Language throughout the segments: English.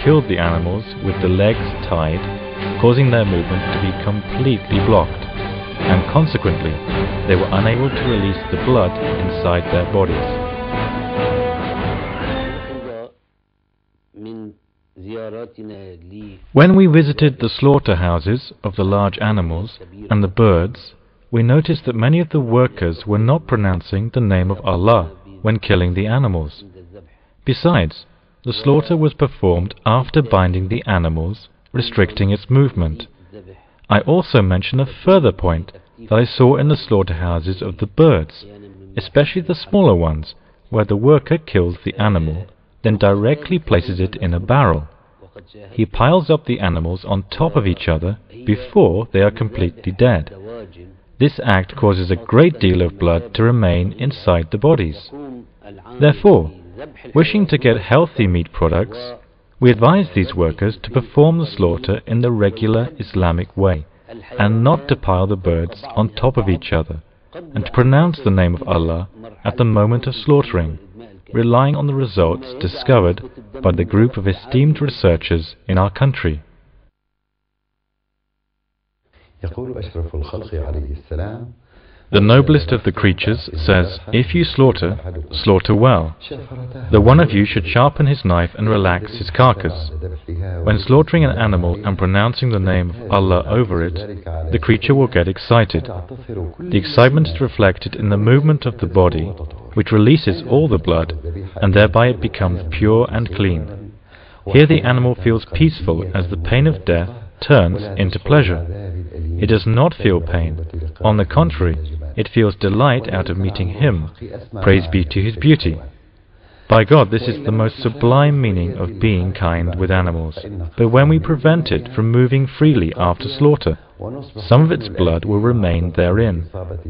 killed the animals with the legs tied, causing their movement to be completely blocked, and consequently they were unable to release the blood inside their bodies. When we visited the slaughterhouses of the large animals and the birds, we noticed that many of the workers were not pronouncing the name of Allah when killing the animals. Besides, the slaughter was performed after binding the animals, restricting its movement. I also mention a further point that I saw in the slaughterhouses of the birds, especially the smaller ones, where the worker kills the animal, then directly places it in a barrel. He piles up the animals on top of each other before they are completely dead. This act causes a great deal of blood to remain inside the bodies. Therefore, wishing to get healthy meat products, we advise these workers to perform the slaughter in the regular Islamic way, and not to pile the birds on top of each other, and to pronounce the name of Allah at the moment of slaughtering, relying on the results discovered by the group of esteemed researchers in our country. The noblest of the creatures says, "If you slaughter, slaughter well. The one of you should sharpen his knife and relax his carcass." When slaughtering an animal and pronouncing the name of Allah over it, the creature will get excited. The excitement is reflected in the movement of the body, which releases all the blood, and thereby it becomes pure and clean. Here the animal feels peaceful as the pain of death turns into pleasure. It does not feel pain. On the contrary, it feels delight out of meeting Him. Praise be to His beauty. By God, this is the most sublime meaning of being kind with animals. But when we prevent it from moving freely after slaughter, some of its blood will remain therein,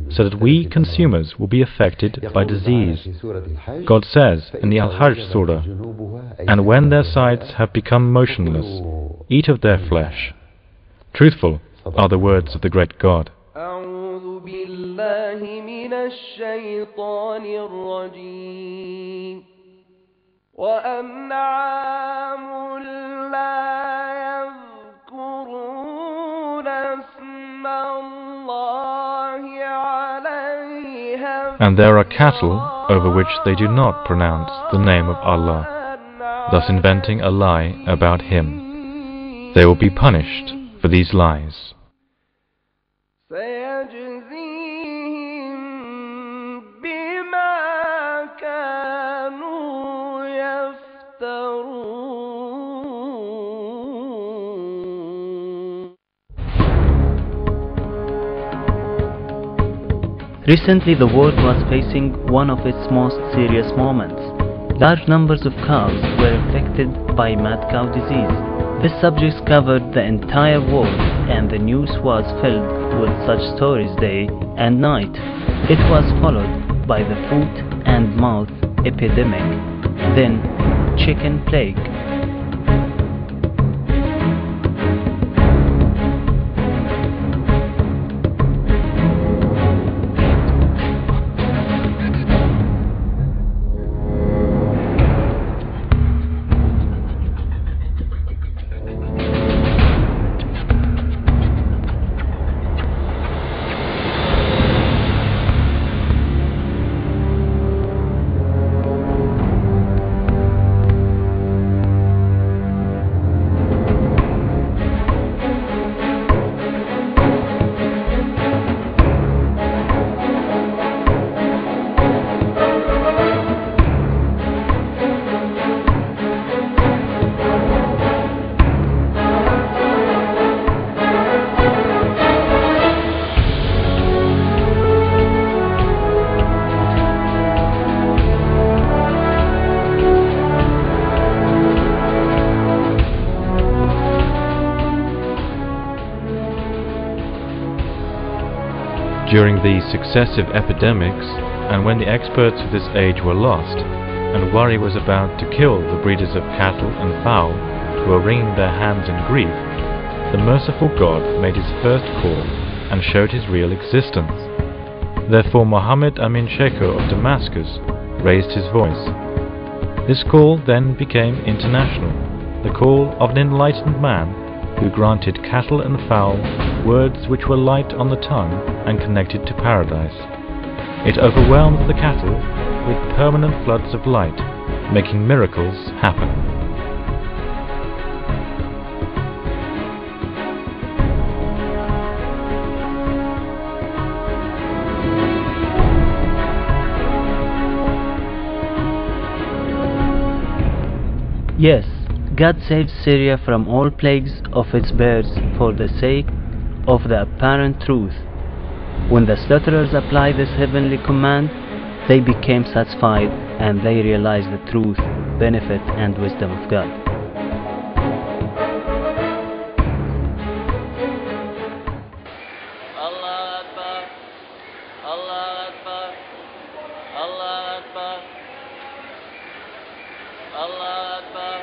so that we consumers will be affected by disease. God says in the Al-Hajj Surah, "And when their sides have become motionless, eat of their flesh." Truthful are the words of the great God. And there are cattle over which they do not pronounce the name of Allah, thus inventing a lie about Him. They will be punished for these lies. Recently, the world was facing one of its most serious moments. Large numbers of cows were infected by mad cow disease. This subject covered the entire world, and the news was filled with such stories day and night. It was followed by the foot and mouth epidemic, then chicken plague. During these successive epidemics, and when the experts of this age were lost, and worry was about to kill the breeders of cattle and fowl who were wringing their hands in grief, the merciful God made His first call and showed His real existence. Therefore Muhammad Amin Sheikho of Damascus raised his voice. This call then became international, the call of an enlightened man who granted cattle and fowl words which were light on the tongue and connected to paradise. It overwhelms the cattle with permanent floods of light, making miracles happen. Yes, God saved Syria from all plagues of its birds for the sake of the apparent truth. When the slaughterers applied this heavenly command, they became satisfied and they realized the truth, benefit and wisdom of God. Allah Akbar, Allah Akbar, Allah Akbar, Allah Akbar,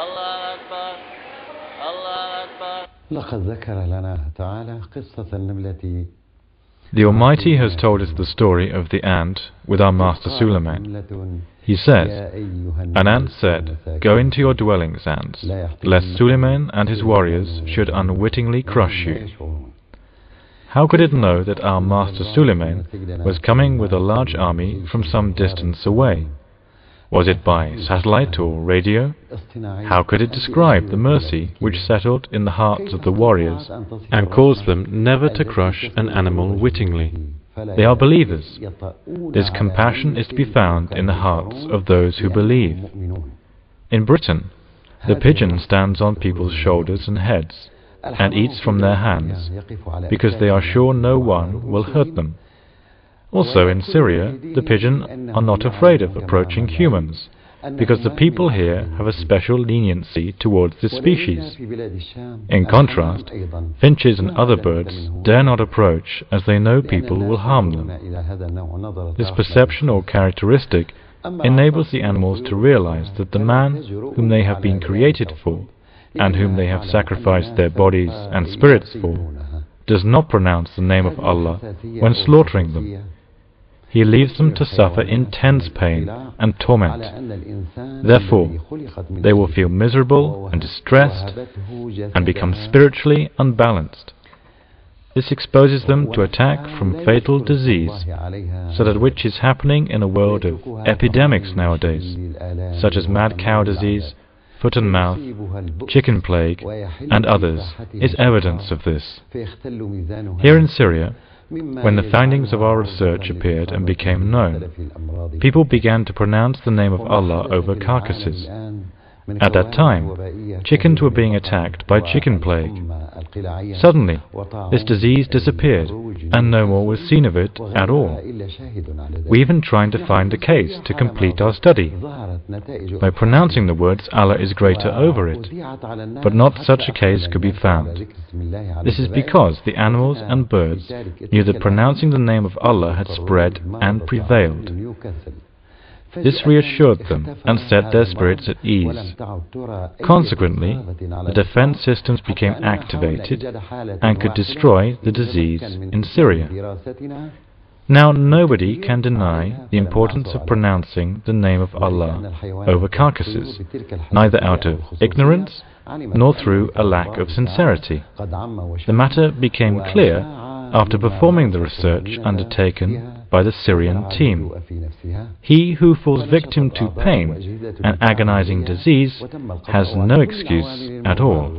Allah Akbar, Allah Akbar. لقد ذكر لنا تعالى قصة النملة. The Almighty has told us the story of the ant with our master Suleiman. He says, an ant said, "Go into your dwellings, ants, lest Suleiman and his warriors should unwittingly crush you." How could it know that our master Suleiman was coming with a large army from some distance away? Was it by satellite or radio? How could it describe the mercy which settled in the hearts of the warriors and caused them never to crush an animal wittingly? They are believers. This compassion is to be found in the hearts of those who believe. In Britain, the pigeon stands on people's shoulders and heads and eats from their hands because they are sure no one will hurt them. Also in Syria, the pigeon are not afraid of approaching humans, because the people here have a special leniency towards this species. In contrast, finches and other birds dare not approach as they know people will harm them. This perception or characteristic enables the animals to realize that the man whom they have been created for, and whom they have sacrificed their bodies and spirits for, does not pronounce the name of Allah when slaughtering them. He leaves them to suffer intense pain and torment. Therefore, they will feel miserable and distressed and become spiritually unbalanced. This exposes them to attack from fatal disease, so that which is happening in a world of epidemics nowadays, such as mad cow disease, foot and mouth, chicken plague, and others, is evidence of this. Here in Syria, when the findings of our research appeared and became known, people began to pronounce the name of Allah over carcasses. At that time, chickens were being attacked by chicken plague. Suddenly, this disease disappeared, and no more was seen of it at all. We even tried to find a case to complete our study by pronouncing the words Allah is greater over it, but not such a case could be found. This is because the animals and birds knew that pronouncing the name of Allah had spread and prevailed. This reassured them and set their spirits at ease. Consequently, the defense systems became activated and could destroy the disease in Syria. Now nobody can deny the importance of pronouncing the name of Allah over carcasses, neither out of ignorance nor through a lack of sincerity. The matter became clear after performing the research undertaken by the Syrian team. He who falls victim to pain and agonizing disease has no excuse at all.